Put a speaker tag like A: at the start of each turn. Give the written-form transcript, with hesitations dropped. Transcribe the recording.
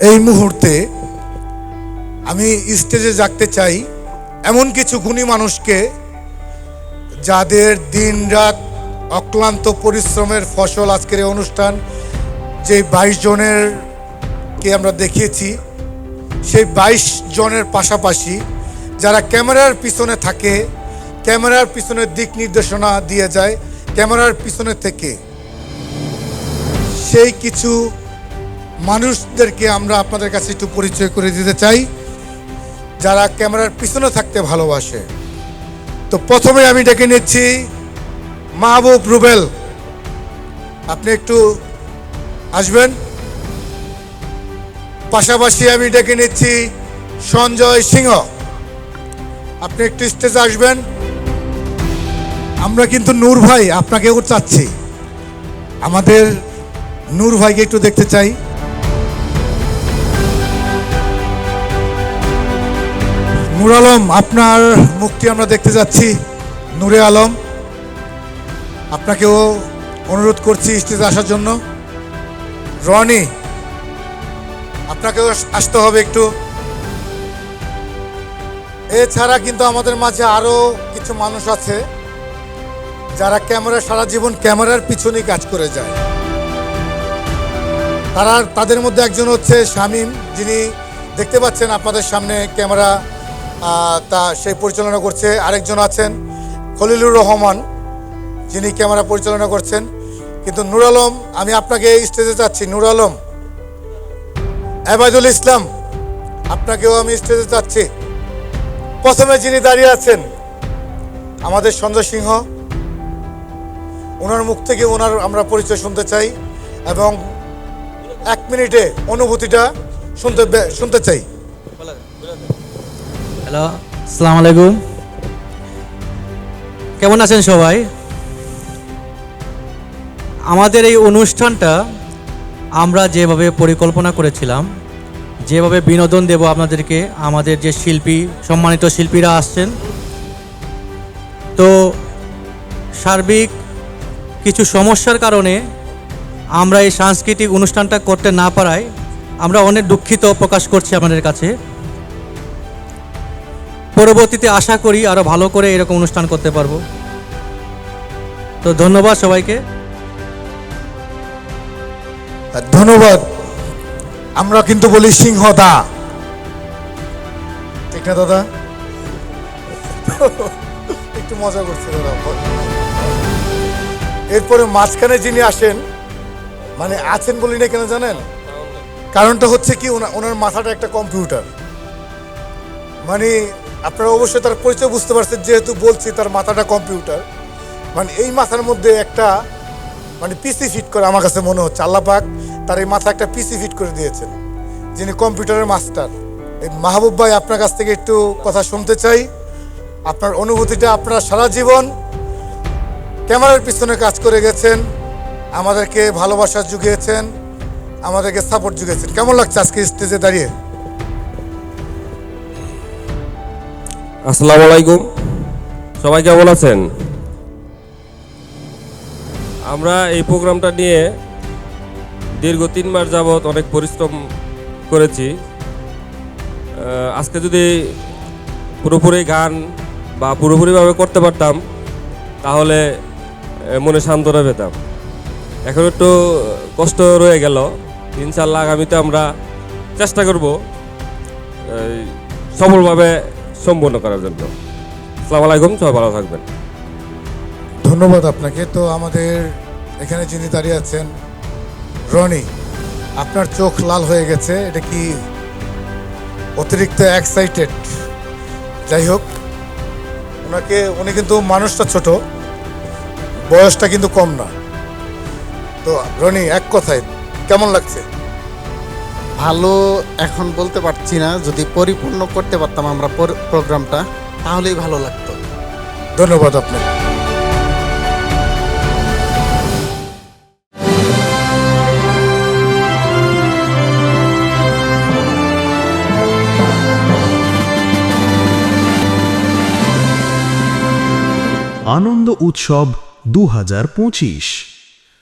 A: এই মুহূর্তে আমি স্টেজে জাগতে চাই এমন কিছু গুণী মানুষকে, যাদের দিনরাত অক্লান্ত পরিশ্রমের ফসল আজকের এই অনুষ্ঠান। যে 22 জনের কে আমরা দেখিয়েছি, সেই 22 জনের পাশাপাশি যারা ক্যামেরার পিছনে থাকে, ক্যামেরার পিছনে দিক নির্দেশনা দিয়ে যায়, ক্যামেরার পিছনে থেকে সেই কিছু মানুষদেরকে আমরা আপনাদের কাছে একটু পরিচয় করে দিতে চাই, যারা ক্যামেরার পিছনে থাকতে ভালোবাসে। তো প্রথমে আমি ডেকে নিচ্ছি মাহবুব রুবেল, আপনি একটু আসবেন। পাশাপাশি আমি ডেকে নিচ্ছি সঞ্জয় সিংহ, আপনি একটু স্টেজে আসবেন। আমরা কিন্তু নূর ভাই আপনাকেও চাচ্ছি, আমাদের নূর ভাইকে একটু দেখতে চাই। নূর আলম, আপনার মুখটি আমরা দেখতে যাচ্ছি। নূরে আলম, আপনাকেও অনুরোধ করছি স্টেজে আসার জন্য। রনি, আপনাকেও আসতে হবে একটু। এছাড়া কিন্তু আমাদের মাঝে আরো কিছু মানুষ আছে যারা সারা জীবন ক্যামেরার পিছনেই কাজ করে যায়। তাদের মধ্যে একজন হচ্ছে শামীম, যিনি দেখতে পাচ্ছেন আপনাদের সামনে ক্যামেরা সেই পরিচালনা করছে। আরেকজন আছেন খলিলুর রহমান, যিনি ক্যামেরা পরিচালনা করছেন। কিন্তু নূর আলম, আমি আপনাকে স্টেজে চাচ্ছি। নূর আলম, আবাইদুল ইসলাম, আপনাকেও আমি স্টেজে চাচ্ছি। প্রথমে যিনি দাঁড়িয়ে আছেন আমাদের সঞ্জয় সিংহ, ওনার মুখ থেকে আমরা পরিচয় শুনতে চাই এবং 1 মিনিটে অনুভূতিটা শুনতে চাই।
B: হ্যালো, আসসালামু আলাইকুম। কেমন আছেন সবাই? আমাদের এই অনুষ্ঠানটা আমরা যেভাবে পরিকল্পনা করেছিলাম, যেভাবে বিনোদন দেব আপনাদেরকে, আমাদের যে সম্মানিত শিল্পীরা আসছেন, তো সার্বিক কিছু সমস্যার কারণে আমরা এই সাংস্কৃতিক অনুষ্ঠানটা করতে না পারায় আমরা অনেক দুঃখিত প্রকাশ করছি আপনাদের কাছে। পরবর্তীতে আশা করি আরও ভালো করে এরকম অনুষ্ঠান করতে পারবো। তো ধন্যবাদ সবাইকে।
A: ধন্যবাদ। আমরা কিন্তু বলি সিংহ দা, ঠিক না দাদা? একটু মজা করছে দাদা। এরপরে মাঝখানে যিনি আসেন, মানে আছেন বলি না কেন জানেন? কারণটা হচ্ছে কি, ওনার মাথাটা একটা কম্পিউটার। মানে আপনারা অবশ্যই তার পরিচয় বুঝতে পারছেন, যেহেতু বলছি তার মাথাটা কম্পিউটার। মানে এই মাথার মধ্যে একটা পিসি ফিট করে, আমার কাছে মনে হচ্ছে আল্লাহ পাক তার এই মাথা একটা পিসি ফিট করে দিয়েছেন, যিনি কম্পিউটারের মাস্টার। এই মাহবুব ভাই, আপনার কাছ থেকে একটু কথা শুনতে চাই। আপনার অনুভূতিটা, আপনারা সারা জীবন ক্যামেরার পিছনে কাজ করে গেছেন, আমাদেরকে ভালোবাসা জুগিয়েছেন, আমাদেরকে সাপোর্ট জুগিয়েছেন। কেমন লাগছে আজকে স্টেজে দাঁড়িয়ে?
C: আসসালামু আলাইকুম, সবাই কেমন আছেন? আমরা এই প্রোগ্রামটা নিয়ে দীর্ঘ 3 মাস যাবৎ অনেক পরিশ্রম করেছি। আজকে যদি পুরোপুরি গান বা পুরোপুরিভাবে করতে পারতাম তাহলে মনে সান্ত্বনা পেতাম। এখন একটু কষ্ট রয়ে গেল। ইনশাল্লাহ আগামীতে আমরা চেষ্টা করব সফলভাবে সম্পন্ন করার জন্য। আসসালামু আলাইকুম, সবাই ভালো থাকবেন।
A: ধন্যবাদ আপনাকে। তো আমাদের এখানে যিনি দাঁড়িয়ে আছেন রনি, আপনার চোখ লাল হয়ে গেছে, এটা কি অতিরিক্ত এক্সাইটেড? যাই হোক, উনি কিন্তু মানুষটা ছোট, বয়সটা কিন্তু কম না। তো রনি, এক কথায় কেমন লাগছে?
D: ভালো এখন বলতে পারছি না, যদি পরিপূর্ণ করতে পারতাম আমরা প্রোগ্রামটা তাহলেই ভালো লাগতো।
A: ধন্যবাদ আপনাকে।
E: আনন্দ উৎসব 2025।